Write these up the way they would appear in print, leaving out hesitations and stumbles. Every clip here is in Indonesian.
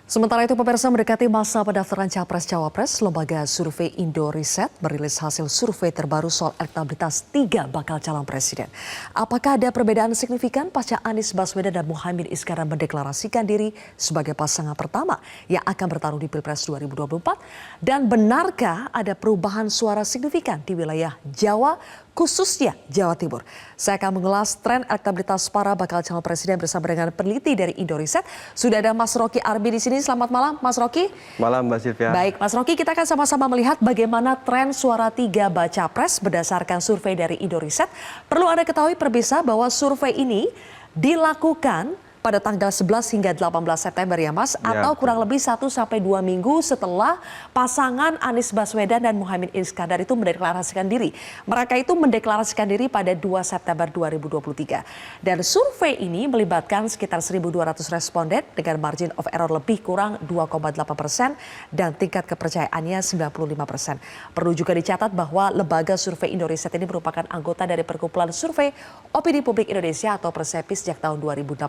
Sementara itu, pemirsa, mendekati masa pendaftaran Capres-Cawapres, lembaga survei Indo Riset merilis hasil survei terbaru soal elektabilitas 3 bakal calon presiden. Apakah ada perbedaan signifikan pasca Anies Baswedan dan Muhaimin Iskandar mendeklarasikan diri sebagai pasangan pertama yang akan bertarung di Pilpres 2024? Dan benarkah ada perubahan suara signifikan di wilayah Jawa, khususnya Jawa Timur? Saya akan mengulas tren elektabilitas para bakal calon presiden bersama dengan peneliti dari Indo Riset. Sudah ada Mas Rocky Arbi di sini. Selamat malam, Mas Rocky. Malam, Mbak Sylvia. Baik, Mas Rocky, kita akan sama-sama melihat bagaimana tren suara 3 baca pres berdasarkan survei dari Indo Riset. Perlu Anda ketahui pemirsa bahwa survei ini dilakukan pada tanggal 11 hingga 18 September ya Mas, atau kurang lebih 1 sampai 2 minggu setelah pasangan Anies Baswedan dan Muhaimin Iskandar itu mendeklarasikan diri. Mereka itu mendeklarasikan diri pada 2 September 2023. Dan survei ini melibatkan sekitar 1.200 responden dengan margin of error lebih kurang 2,8% dan tingkat kepercayaannya 95%. Perlu juga dicatat bahwa lembaga survei Indo Riset ini merupakan anggota dari Perkumpulan Survei Opini Publik Indonesia atau Persepi sejak tahun 2018.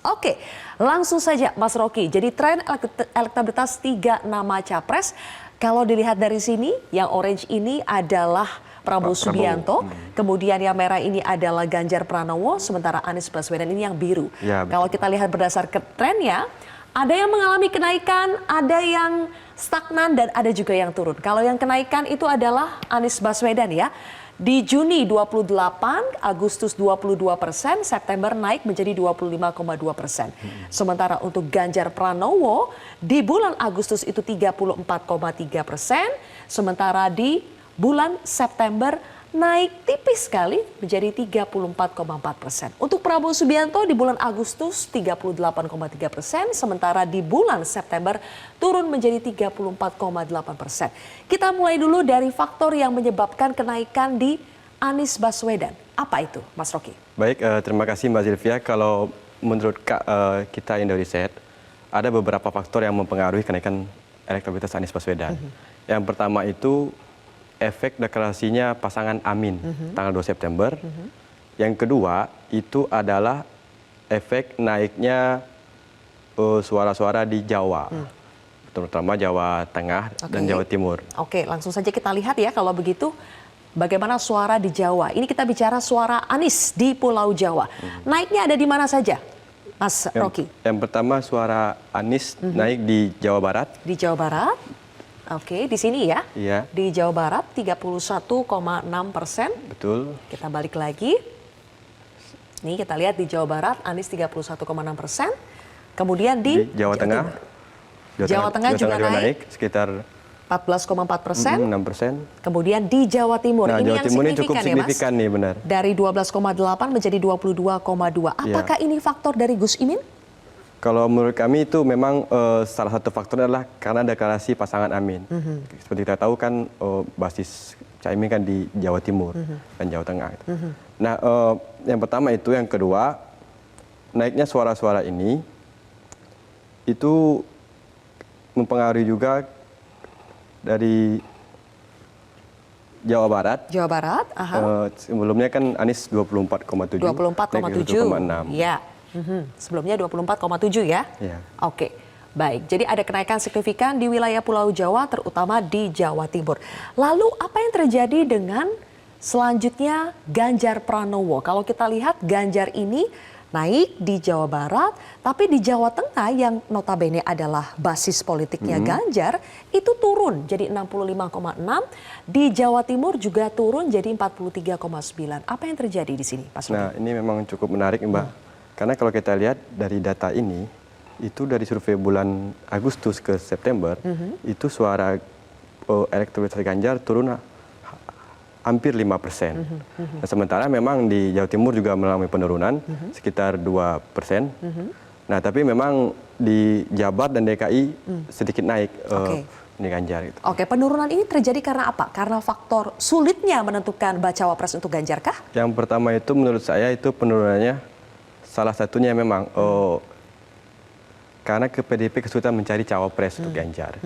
Oke, langsung saja Mas Rocky. Jadi tren elektabilitas 3 nama capres, kalau dilihat dari sini, yang orange ini adalah Prabowo Subianto, kemudian yang merah ini adalah Ganjar Pranowo, sementara Anies Baswedan ini yang biru. Ya, kalau kita lihat berdasarkan trennya, ada yang mengalami kenaikan, ada yang stagnan, dan ada juga yang turun. Kalau yang kenaikan itu adalah Anies Baswedan ya. Di Juni 28, Agustus 22%, September naik menjadi 25,2%. Sementara untuk Ganjar Pranowo di bulan Agustus itu 34,3%, sementara di bulan September naik tipis sekali menjadi 34,4%. Untuk Prabowo Subianto di bulan Agustus 38,3%, sementara di bulan September turun menjadi 34,8%. Kita mulai dulu dari faktor yang menyebabkan kenaikan di Anies Baswedan. Apa itu, Mas Rocky? Baik, terima kasih Mbak Sylvia. Kalau menurut kita Indo Riset, ada beberapa faktor yang mempengaruhi kenaikan elektabilitas Anies Baswedan. Yang pertama itu efek deklarasinya pasangan Amin tanggal 2 September. Yang kedua itu adalah efek naiknya suara-suara di Jawa, terutama Jawa Tengah dan Jawa Timur. Oke, langsung saja kita lihat ya kalau begitu bagaimana suara di Jawa. Ini kita bicara suara Anies di Pulau Jawa. Naiknya ada di mana saja, Mas Rocky? Yang pertama suara Anies naik di Jawa Barat. Di Jawa Barat. Oke, di sini ya. Iya. Di Jawa Barat 31,6%. Betul. Kita balik lagi. Nih kita lihat di Jawa Barat Anies 31,6%. Kemudian di Jawa Tengah. Jawa Tengah juga naik sekitar 14,4%. 6%. Kemudian di Jawa Timur, Nah, ini Jawa yang Timur ini signifikan cukup ya Mas? signifikan nih, benar. Dari 12,8 menjadi 22,2. Apakah ini faktor dari Gus Imin? Kalau menurut kami itu memang salah satu faktor adalah karena deklarasi pasangan Amin. Seperti kita tahu kan basis Caimin kan di Jawa Timur dan Jawa Tengah. Nah, yang pertama itu, yang kedua naiknya suara-suara ini itu mempengaruhi juga dari Jawa Barat. Jawa Barat, sebelumnya kan Anies 24,7. 24,7. Iya. Sebelumnya 24,7 ya? Iya. Oke, baik. Jadi ada kenaikan signifikan di wilayah Pulau Jawa, terutama di Jawa Timur. Lalu apa yang terjadi dengan selanjutnya Ganjar Pranowo? Kalau kita lihat Ganjar ini naik di Jawa Barat, tapi di Jawa Tengah yang notabene adalah basis politiknya Ganjar, itu turun jadi 65,6. Di Jawa Timur juga turun jadi 43,9. Apa yang terjadi di sini, Pak Sudi? Nah, ini memang cukup menarik, Mbak. Karena kalau kita lihat dari data ini, itu dari survei bulan Agustus ke September, itu suara elektabilitas Ganjar turun hampir 5%. Nah, sementara memang di Jawa Timur juga mengalami penurunan sekitar 2%. Nah, tapi memang di Jabar dan DKI sedikit naik ini Ganjar. Gitu. Oke, penurunan ini terjadi karena apa? Karena faktor sulitnya menentukan bacawa pres untuk Ganjar kah? Yang pertama itu menurut saya itu penurunannya salah satunya memang karena PDIP kesulitan mencari cawapres untuk Ganjar.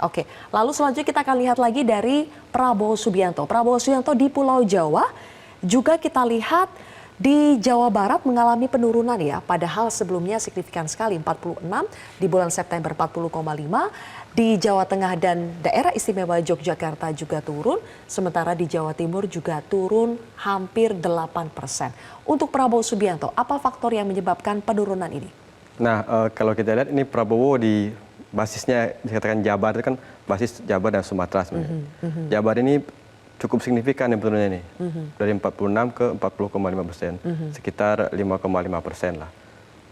Oke, lalu selanjutnya kita akan lihat lagi dari Prabowo Subianto. Prabowo Subianto di Pulau Jawa juga kita lihat Di Jawa Barat mengalami penurunan ya, padahal sebelumnya signifikan sekali 46, di bulan September 40,5, di Jawa Tengah dan daerah istimewa Yogyakarta juga turun, sementara di Jawa Timur juga turun hampir 8%. Untuk Prabowo Subianto, apa faktor yang menyebabkan penurunan ini? Nah, kalau kita lihat ini Prabowo di basisnya dikatakan Jabar itu kan basis Jabar dan Sumatera sebenarnya. Jabar ini cukup signifikan yang penurunannya ini, dari 46 ke 40,5%, sekitar 5,5% lah.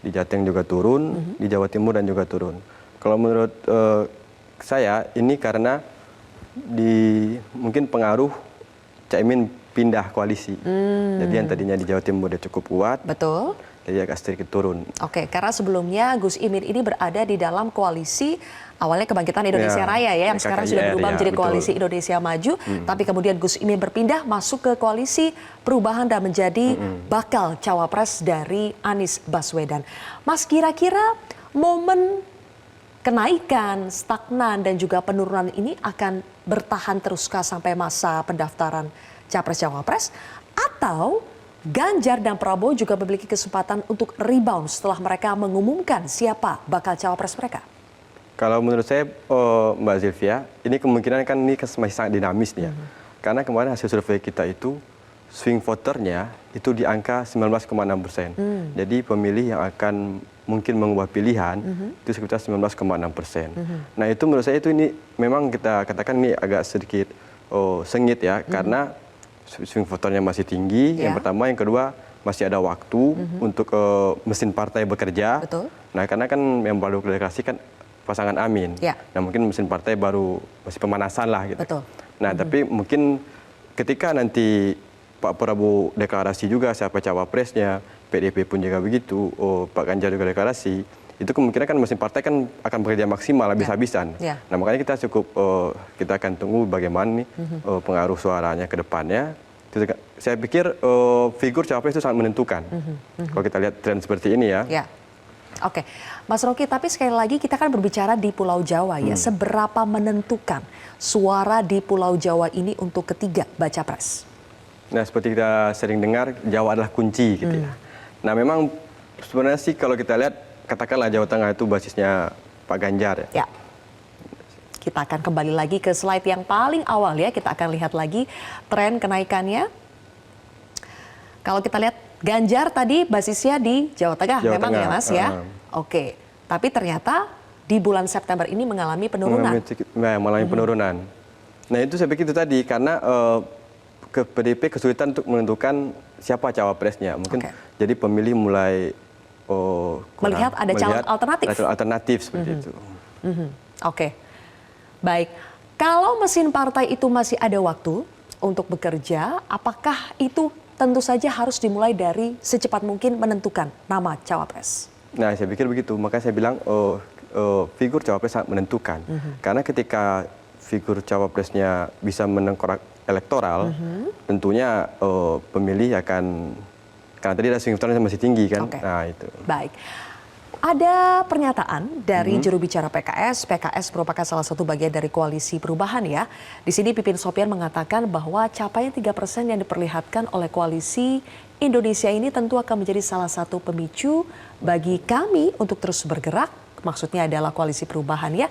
Di Jateng juga turun, di Jawa Timur dan juga turun. Kalau menurut saya ini karena mungkin pengaruh Caimin pindah koalisi. Jadi yang tadinya di Jawa Timur dia cukup kuat. Betul. Jadi agak sedikit turun. Oke, karena sebelumnya Gus Imin ini berada di dalam koalisi awalnya Kebangkitan Indonesia Ya, Raya ya, yang sekarang sudah berubah ya, menjadi betul. Koalisi Indonesia Maju. Tapi kemudian Gus Imin berpindah masuk ke Koalisi Perubahan dan menjadi bakal cawapres dari Anies Baswedan. Mas, kira-kira momen kenaikan, stagnan, dan juga penurunan ini akan bertahan teruskah sampai masa pendaftaran Capres-Cawapres? Atau Ganjar dan Prabowo juga memiliki kesempatan untuk rebound setelah mereka mengumumkan siapa bakal cawapres mereka? Kalau menurut saya, Mbak Zilvia, ini kemungkinan kan ini masih sangat dinamis nih ya. Karena kemarin hasil survei kita itu, swing voternya itu di angka 19,6%. Jadi pemilih yang akan mungkin mengubah pilihan itu sekitar 19,6%. Nah itu menurut saya itu ini memang kita katakan ini agak sedikit sengit ya, karena swing voternya masih tinggi, yang pertama, yang kedua masih ada waktu untuk mesin partai bekerja. Betul. Nah karena kan yang baru deklarasi kan pasangan Amin. Ya. Nah mungkin mesin partai baru masih pemanasan lah gitu. Betul. Nah tapi mungkin ketika nanti Pak Prabowo deklarasi juga siapa cawapresnya, PDIP pun juga begitu, Pak Ganjar juga deklarasi, itu kemungkinan kan mesin partai kan akan bekerja maksimal habis-habisan. Ya. Nah makanya kita kita akan tunggu bagaimana nih pengaruh suaranya ke depannya. Saya pikir figur cawapres itu sangat menentukan. Kalau kita lihat tren seperti ini ya. Ya. Oke, Mas Rocky, tapi sekali lagi kita kan berbicara di Pulau Jawa ya. Seberapa menentukan suara di Pulau Jawa ini untuk ketiga baca pres? Nah seperti kita sering dengar, Jawa adalah kunci gitu ya. Nah memang sebenarnya sih kalau kita lihat, katakanlah Jawa Tengah itu basisnya Pak Ganjar ya. Ya. Kita akan kembali lagi ke slide yang paling awal ya. Kita akan lihat lagi tren kenaikannya. Kalau kita lihat Ganjar tadi basisnya di Jawa Tengah, memang Tengah, ya Mas ya. Oke, tapi ternyata di bulan September ini mengalami penurunan. Mengalami penurunan. Nah itu saya pikir itu tadi, karena ke PDIP kesulitan untuk menentukan siapa cawapresnya. Mungkin jadi pemilih mulai melihat ada calon alternatif. Alternatif seperti itu. Oke. Baik, kalau mesin partai itu masih ada waktu untuk bekerja, apakah itu tentu saja harus dimulai dari secepat mungkin menentukan nama cawapres? Nah, saya pikir begitu. Makanya saya bilang figur cawapres sangat menentukan. Karena ketika figur cawapresnya bisa menengkorak elektoral, tentunya pemilih akan, karena tadi ada swing voternya masih tinggi kan. Nah, itu. Baik. Ada pernyataan dari juru bicara PKS. PKS merupakan salah satu bagian dari koalisi perubahan ya. Di sini Pipin Sopian mengatakan bahwa capaian 3% yang diperlihatkan oleh koalisi Indonesia ini tentu akan menjadi salah satu pemicu bagi kami untuk terus bergerak. Maksudnya adalah koalisi perubahan ya.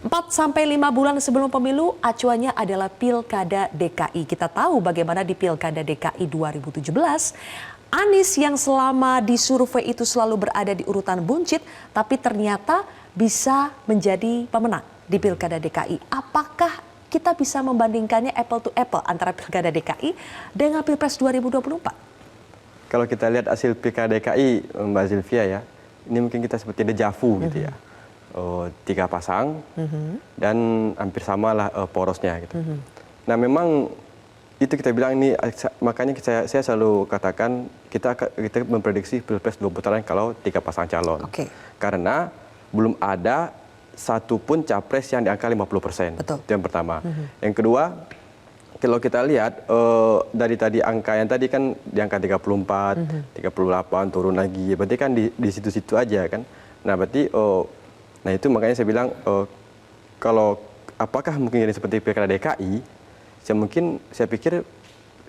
4-5 bulan sebelum pemilu, acuannya adalah Pilkada DKI. Kita tahu bagaimana di Pilkada DKI 2017, Anies yang selama di survei itu selalu berada di urutan buncit, tapi ternyata bisa menjadi pemenang di Pilkada DKI. Apakah kita bisa membandingkannya apple to apple antara Pilkada DKI dengan Pilpres 2024? Kalau kita lihat hasil Pilkada DKI, Mbak Zilvia ya, ini mungkin kita seperti dejavu gitu ya. 3 pasang dan hampir samalah porosnya gitu. Nah memang itu kita bilang ini, makanya saya selalu katakan kita memprediksi Pilpres 2 putaran kalau 3 pasang calon. Karena belum ada satupun capres yang di angka 50%. Betul. Itu yang pertama. Yang kedua, kalau kita lihat dari tadi angka yang tadi kan di angka 34, 38 turun lagi. Berarti kan di situ-situ aja kan. Nah berarti nah itu makanya saya bilang kalau apakah mungkin jadi seperti Pilkada DKI, saya pikir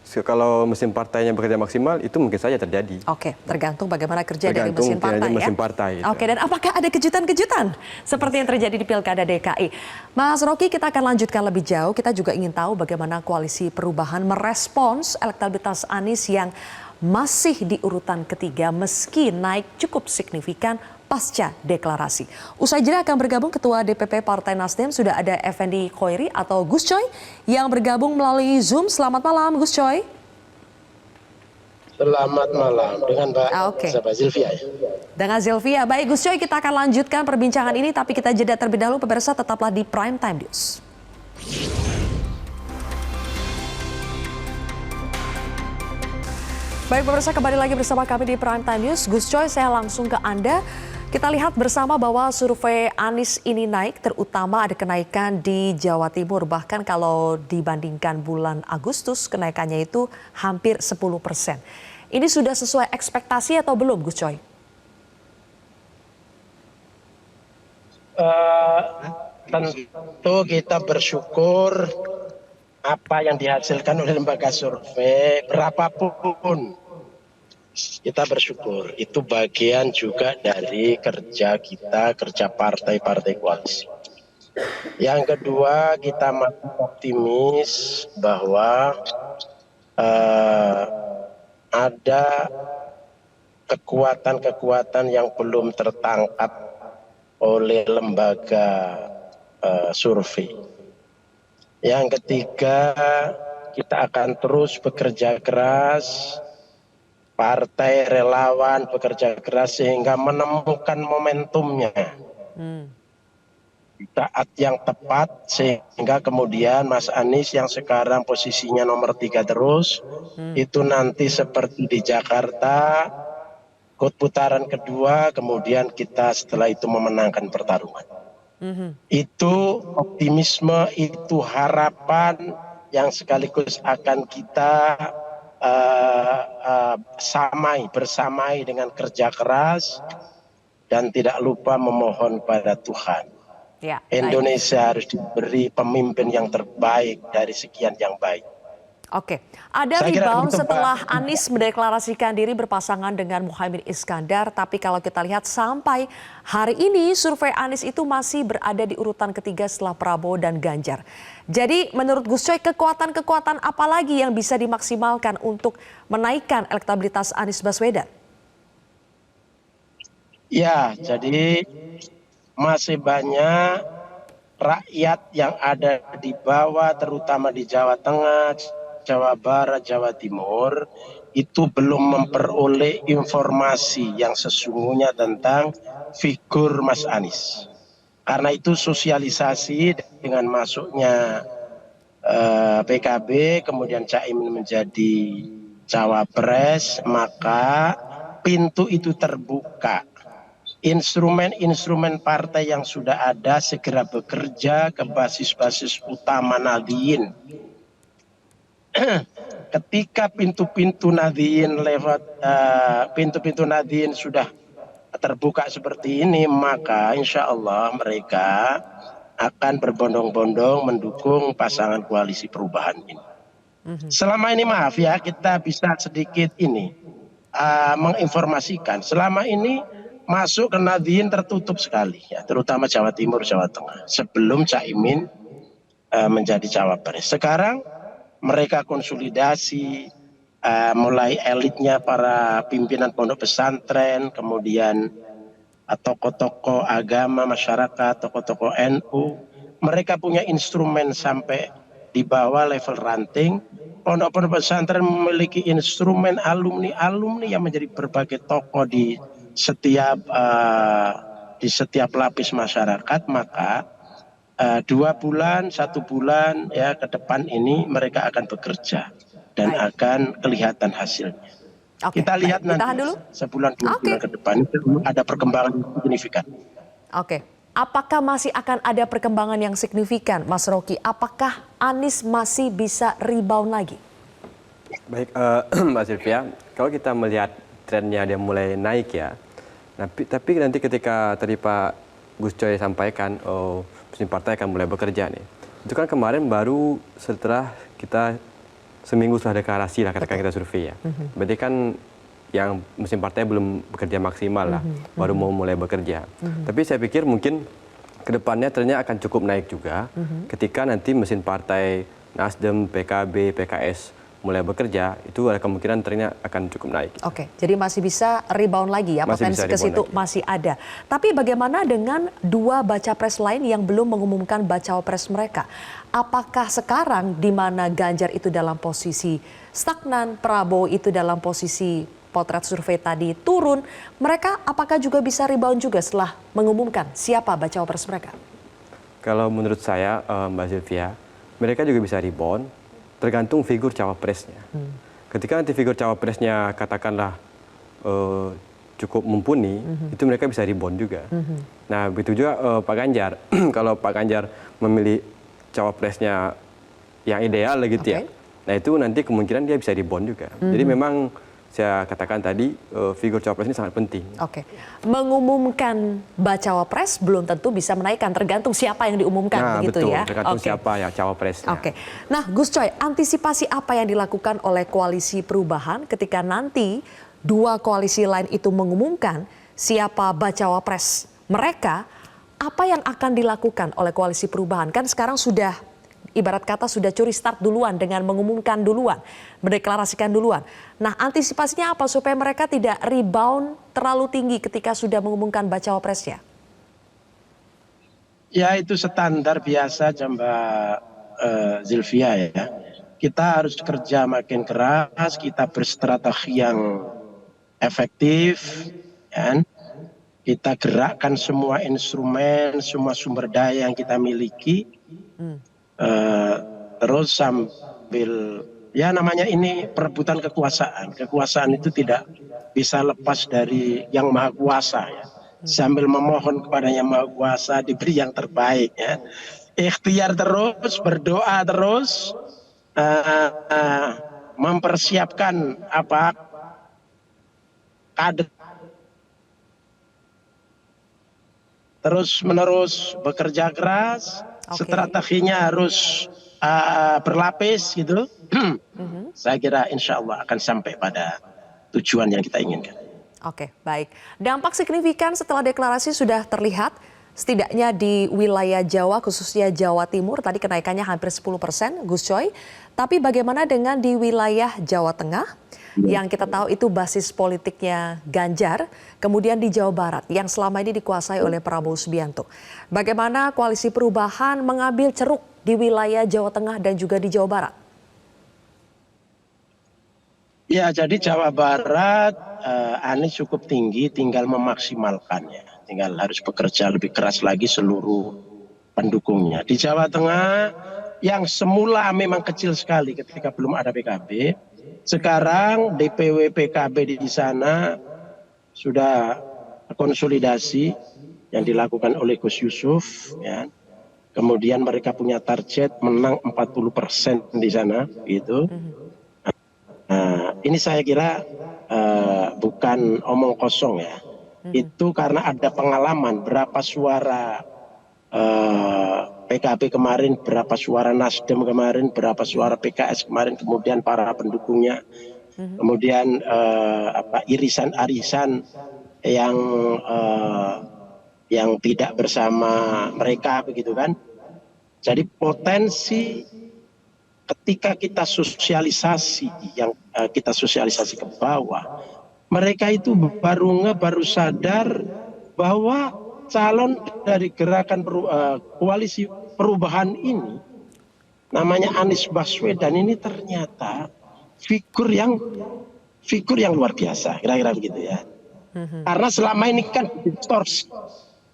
Kalau mesin partainya bekerja maksimal, itu mungkin saja terjadi. Oke, tergantung bagaimana kerja dari Tergantung mesin partai ya. mesin partai, gitu. Oke, dan apakah ada kejutan-kejutan seperti yang terjadi di Pilkada DKI? Mas Rocky, kita akan lanjutkan lebih jauh. Kita juga ingin tahu bagaimana koalisi perubahan merespons elektabilitas Anies yang masih di urutan ketiga meski naik cukup signifikan pasca deklarasi. Usai jeda akan bergabung Ketua DPP Partai Nasdem, sudah ada Effendi Khoiri atau Gus Coy yang bergabung melalui Zoom. Selamat malam Gus Coy. Selamat malam dengan Mbak Zilvia. Dengan Zilvia. Baik Gus Coy, kita akan lanjutkan perbincangan ini tapi kita jeda terlebih dahulu. Pemirsa tetaplah di Prime Time News. Baik pemirsa, kembali lagi bersama kami di Prime Time News. Gus Coy, saya langsung ke Anda. Kita lihat bersama bahwa survei Anies ini naik, terutama ada kenaikan di Jawa Timur. Bahkan kalau dibandingkan bulan Agustus, kenaikannya itu hampir 10%. Ini sudah sesuai ekspektasi atau belum, Gus Coy? Tentu kita bersyukur apa yang dihasilkan oleh lembaga survei, berapapun kita bersyukur. Itu bagian juga dari kerja kita, kerja partai-partai koalisi. Yang kedua, kita masih optimis bahwa ada kekuatan-kekuatan yang belum tertangkap oleh lembaga survei. Yang ketiga, kita akan terus bekerja keras, partai relawan bekerja keras sehingga menemukan momentumnya di saat yang tepat, sehingga kemudian Mas Anies yang sekarang posisinya nomor 3 terus, itu nanti seperti di Jakarta, ikut putaran kedua, kemudian kita setelah itu memenangkan pertarungan. Itu optimisme, itu harapan yang sekaligus akan kita bersamai dengan kerja keras dan tidak lupa memohon pada Tuhan. Ya, Indonesia harus diberi pemimpin yang terbaik dari sekian yang baik. Oke, ada rebound setelah Anies mendeklarasikan diri berpasangan dengan Muhaimin Iskandar, tapi kalau kita lihat sampai hari ini survei Anies itu masih berada di urutan ketiga setelah Prabowo dan Ganjar. Jadi menurut Gus Coy, kekuatan-kekuatan apa lagi yang bisa dimaksimalkan untuk menaikkan elektabilitas Anies Baswedan? Ya, jadi masih banyak rakyat yang ada di bawah, terutama di Jawa Tengah, Jawa Barat, Jawa Timur, itu belum memperoleh informasi yang sesungguhnya tentang figur Mas Anies. Karena itu sosialisasi dengan masuknya PKB, kemudian Caimin menjadi cawapres, maka pintu itu terbuka. Instrumen-instrumen partai yang sudah ada segera bekerja ke basis-basis utama Nahdliyin. Ketika pintu-pintu Nahdliyin pintu-pintu Nahdliyin sudah terbuka seperti ini, maka insya Allah mereka akan berbondong-bondong mendukung pasangan koalisi perubahan ini. Selama ini maaf ya, kita bisa sedikit menginformasikan. Selama ini masuk ke Nahdliyin tertutup sekali, ya, terutama Jawa Timur, Jawa Tengah. Sebelum Caimin menjadi cawapres. Sekarang mereka konsolidasi, mulai elitnya para pimpinan pondok pesantren, kemudian tokoh-tokoh agama, masyarakat, tokoh-tokoh NU. Mereka punya instrumen sampai di bawah level ranting. Pondok-pondok pesantren memiliki instrumen alumni yang menjadi berbagai tokoh di setiap lapis masyarakat. Maka 2 bulan, 1 bulan ya ke depan ini mereka akan bekerja dan akan kelihatan hasilnya. Kita lihat nanti sebulan 2 bulan ke depan itu ada perkembangan yang signifikan. Oke, apakah masih akan ada perkembangan yang signifikan, Mas Rocky? Apakah Anies masih bisa rebound lagi? Baik, Mbak Sylvia, kalau kita melihat trennya dia mulai naik ya. Tapi nanti ketika tadi Pak Gus Coy sampaikan, mesin partai akan mulai bekerja nih. Itu kan kemarin baru setelah kita seminggu setelah deklarasi lah katakan kita survei ya. Berarti kan yang mesin partai belum bekerja maksimal lah, baru mau mulai bekerja. Tapi saya pikir mungkin kedepannya trennya akan cukup naik juga ketika nanti mesin partai Nasdem, PKB, PKS mulai bekerja, itu ada kemungkinan trennya akan cukup naik. Oke, jadi masih bisa rebound lagi ya, Masih potensi bisa ke situ rebound lagi. masih ada. Tapi bagaimana dengan dua baca pres lain yang belum mengumumkan baca pres mereka? Apakah sekarang di mana Ganjar itu dalam posisi stagnan, Prabowo itu dalam posisi potret survei tadi turun, mereka apakah juga bisa rebound juga setelah mengumumkan siapa baca pres mereka? Kalau menurut saya, Mbak Sylvia, mereka juga bisa rebound, tergantung figur cawapresnya. Ketika nanti figur cawapresnya katakanlah cukup mumpuni, itu mereka bisa rebound juga. Nah, begitu juga Pak Ganjar. Kalau Pak Ganjar memilih cawapresnya yang ideal gitu ya. Nah, itu nanti kemungkinan dia bisa rebound juga. Jadi memang saya katakan tadi figur cawapres ini sangat penting. Oke, mengumumkan bacawa pres belum tentu bisa menaikkan, tergantung siapa yang diumumkan, begitu betul, ya. tergantung siapa ya cawapresnya. Oke, nah Gus Coy, antisipasi apa yang dilakukan oleh koalisi perubahan ketika nanti dua koalisi lain itu mengumumkan siapa bacawa pres mereka, apa yang akan dilakukan oleh koalisi perubahan? Kan sekarang sudah ibarat kata sudah curi start duluan dengan mengumumkan duluan, mendeklarasikan duluan. Nah, antisipasinya apa supaya mereka tidak rebound terlalu tinggi ketika sudah mengumumkan bacawa presnya? Ya itu standar biasa Mbak Zilvia ya. Kita harus kerja makin keras, kita berstrategi yang efektif, kan? Kita gerakkan semua instrumen, semua sumber daya yang kita miliki. Terus sambil ya namanya ini perebutan kekuasaan. Kekuasaan itu tidak bisa lepas dari yang maha kuasa ya. Sambil memohon kepada yang maha kuasa diberi yang terbaik ya. Ikhtiar terus, berdoa terus, mempersiapkan apa kader, terus menerus bekerja keras. Strateginya harus berlapis gitu. Saya kira insya Allah akan sampai pada tujuan yang kita inginkan. Oke, baik. Dampak signifikan setelah deklarasi sudah terlihat, setidaknya di wilayah Jawa, khususnya Jawa Timur, tadi kenaikannya hampir 10%, Gus Coy. Tapi bagaimana dengan di wilayah Jawa Tengah? Yang kita tahu itu basis politiknya Ganjar, kemudian di Jawa Barat yang selama ini dikuasai oleh Prabowo Subianto. Bagaimana koalisi perubahan mengambil ceruk di wilayah Jawa Tengah dan juga di Jawa Barat? Ya, jadi Jawa Barat Anies cukup tinggi, tinggal memaksimalkannya. Tinggal harus bekerja lebih keras lagi seluruh pendukungnya. Di Jawa Tengah yang semula memang kecil sekali ketika belum ada PKB, sekarang DPW PKB di sana sudah konsolidasi yang dilakukan oleh Gus Yusuf. Ya. Kemudian mereka punya target menang 40% di sana, gitu. Ini saya kira bukan omong kosong ya. Itu karena ada pengalaman berapa suara PKB kemarin, berapa suara Nasdem kemarin, berapa suara PKS kemarin, kemudian para pendukungnya, kemudian irisan-arisan yang tidak bersama mereka, begitu kan. Jadi potensi ketika kita sosialisasi, yang kita sosialisasi ke bawah, mereka itu baru sadar bahwa calon dari gerakan koalisi perubahan ini, namanya Anies Baswedan, ini ternyata figur yang luar biasa, kira-kira begitu ya. Karena selama ini kan distorsi,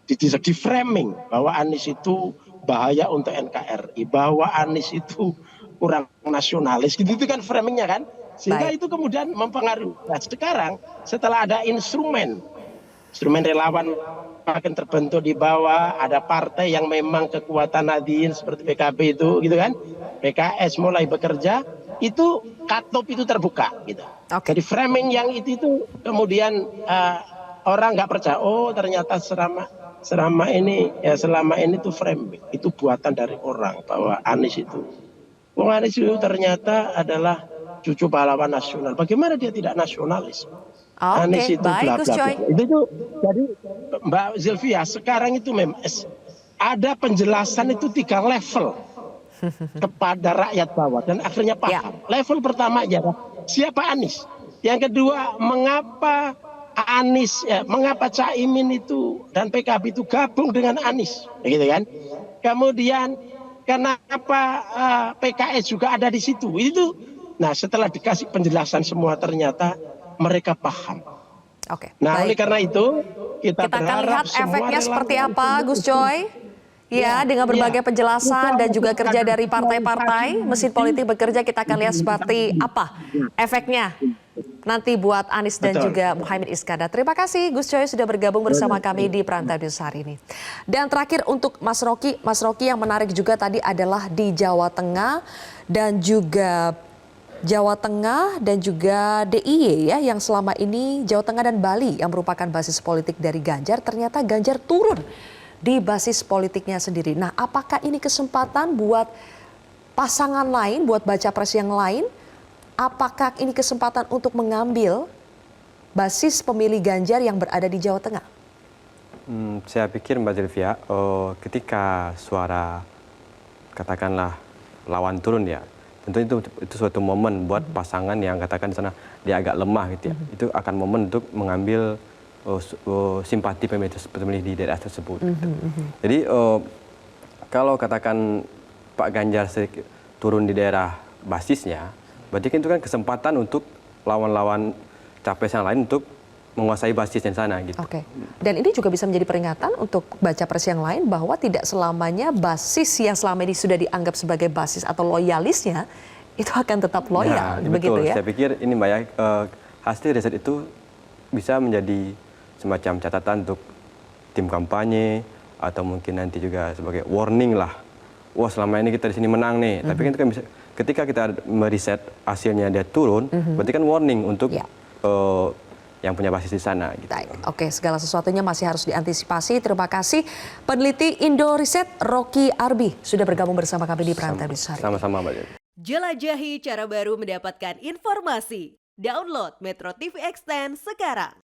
di framing bahwa Anies itu bahaya untuk NKRI, bahwa Anies itu kurang nasionalis, gitu itu kan framingnya kan, sehingga itu kemudian mempengaruhi. Nah, sekarang setelah ada instrumen relawan makin terbentuk di bawah, ada partai yang memang kekuatan Nadien seperti PKB itu, gitu kan, PKS mulai bekerja, itu cut-off itu terbuka, gitu. Jadi framing yang itu kemudian orang nggak percaya, oh ternyata selama ini tuh framing itu buatan dari orang bahwa Anies itu Wong Anies itu ternyata adalah cucu pahlawan nasional. Bagaimana dia tidak nasionalis? Anies Oke, itu baik bla Gus bla Coy. bla. Itu tuh, jadi Mbak Zilvia sekarang itu memang ada penjelasan itu 3 level kepada rakyat bawah dan akhirnya Ya. paham. Level pertama adalah siapa Anies. Yang kedua, mengapa Anies, mengapa Caimin itu dan PKB itu gabung dengan Anies, gitu kan? Kemudian kenapa PKS juga ada di situ? Itu, nah setelah dikasih penjelasan semua ternyata mereka paham. Oke, Nah, oleh baik. karena itu kita Kita akan berharap lihat semua efeknya seperti relawan apa, Gus Coy. Ya, dengan berbagai penjelasan dan juga kerja dari partai-partai, mesin politik bekerja, kita akan lihat seperti apa efeknya nanti buat Anies dan Betul. juga Muhaimin Iskandar. Terima kasih Gus Coy sudah bergabung bersama kami di Prime Time News hari ini. Dan terakhir untuk Mas Rocky yang menarik juga tadi adalah di Jawa Tengah dan juga DIY ya, yang selama ini Jawa Tengah dan Bali yang merupakan basis politik dari Ganjar, ternyata Ganjar turun di basis politiknya sendiri. Nah, apakah ini kesempatan buat pasangan lain, buat baca pres yang lain? Apakah ini kesempatan untuk mengambil basis pemilih Ganjar yang berada di Jawa Tengah? Saya pikir Mbak Zilvia, ketika suara katakanlah lawan turun ya, tentu itu suatu momen buat pasangan yang katakan di sana dia agak lemah gitu ya. Itu akan momen untuk mengambil simpati pemilih di daerah tersebut. Jadi kalau katakan Pak Ganjar turun di daerah basisnya, berarti kan itu kan kesempatan untuk lawan-lawan capres yang lain untuk menguasai basis di sana gitu. Oke. Dan ini juga bisa menjadi peringatan untuk baca pres yang lain bahwa tidak selamanya basis yang selama ini sudah dianggap sebagai basis atau loyalisnya itu akan tetap loyal, begitu betul. ya? Saya pikir ini Mbak ya, hasil riset itu bisa menjadi semacam catatan untuk tim kampanye atau mungkin nanti juga sebagai warning lah. Wah, selama ini kita di sini menang nih. Tapi kan itu kan bisa, ketika kita meriset hasilnya dia turun, berarti kan warning untuk yang punya basis di sana. Gitu. Baik, oke, segala sesuatunya masih harus diantisipasi. Terima kasih peneliti Indo Riset Rocky Arbi sudah bergabung bersama kami di Prime Time News hari ini. Sama-sama Mbak Jen. Jelajahi cara baru mendapatkan informasi. Download Metro TV Extend sekarang.